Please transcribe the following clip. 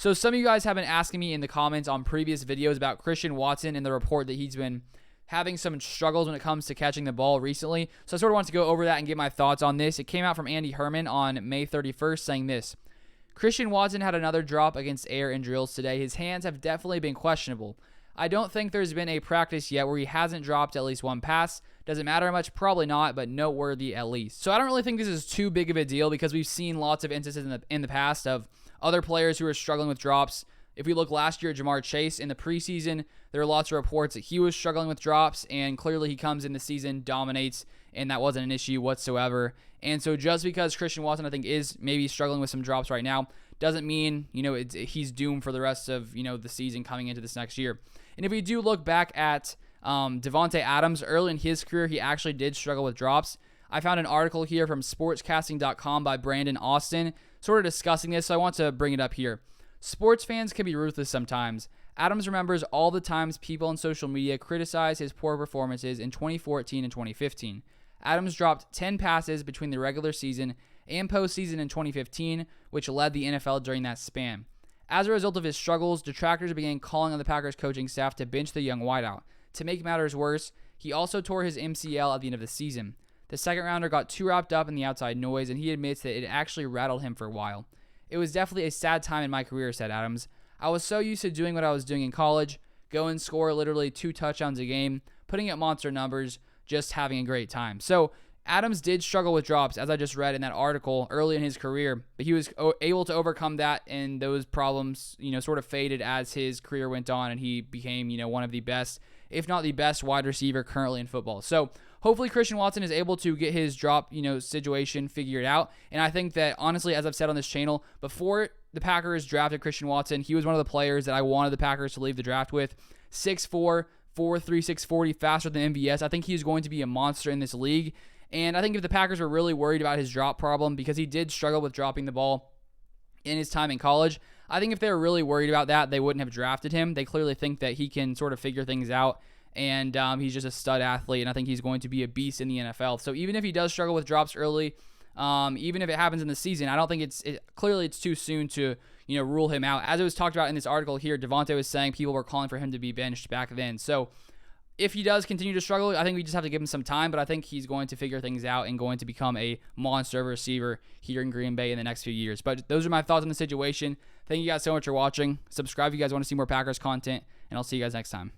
So some of you guys have been asking me in the comments on previous videos about Christian Watson and the report that he's been having some struggles when it comes to catching the ball recently. So I sort of want to go over that and get my thoughts on this. It came out from Andy Herman on May 31st saying this: Christian Watson had another drop against air in drills today. His hands have definitely been questionable. I don't think there's been a practice yet where he hasn't dropped at least one pass. Does it matter much? Probably not, but noteworthy at least. So I don't really think this is too big of a deal because we've seen lots of instances in the past of other players who are struggling with drops. If we look last year at Jamar Chase in the preseason, there were lots of reports that he was struggling with drops, and clearly he comes in the season, dominates, and that wasn't an issue whatsoever. And so just because Christian Watson, I think, is maybe struggling with some drops right now, doesn't mean, he's doomed for the rest of, the season coming into this next year. And if we do look back at Davante Adams, early in his career, he actually did struggle with drops. I found an article here from sportscasting.com by Brandon Austin sort of discussing this, so I want to bring it up here. Sports fans can be ruthless sometimes. Adams remembers all the times people on social media criticized his poor performances in 2014 and 2015. Adams dropped 10 passes between the regular season and postseason in 2015, which led the NFL during that span. As a result of his struggles, detractors began calling on the Packers coaching staff to bench the young wideout. To make matters worse, he also tore his MCL at the end of the season. The second rounder got too wrapped up in the outside noise, and he admits that it actually rattled him for a while. It was definitely a sad time in my career, said Adams. I was so used to doing what I was doing in college, go and score literally 2 touchdowns a game, putting up monster numbers, just having a great time. So Adams did struggle with drops, as I just read in that article, early in his career, but he was able to overcome that, and those problems, sort of faded as his career went on, and he became, one of the best, if not the best wide receiver currently in football. So hopefully Christian Watson is able to get his drop, situation figured out. And I think that, honestly, as I've said on this channel, before the Packers drafted Christian Watson, he was one of the players that I wanted the Packers to leave the draft with. 6'4", 4.3, 640, faster than MVS. I think he's going to be a monster in this league. And I think if the Packers were really worried about his drop problem, because he did struggle with dropping the ball in his time in college, I think if they were really worried about that, they wouldn't have drafted him. They clearly think that he can sort of figure things out, and he's just a stud athlete, and I think he's going to be a beast in the NFL. So even if he does struggle with drops early, even if it happens in the season, I don't think clearly it's too soon to rule him out. As it was talked about in this article here, Davante was saying people were calling for him to be benched back then. So if he does continue to struggle, I think we just have to give him some time, but I think he's going to figure things out and going to become a monster receiver here in Green Bay in the next few years. But those are my thoughts on the situation. Thank you guys so much for watching. Subscribe if you guys want to see more Packers content, and I'll see you guys next time.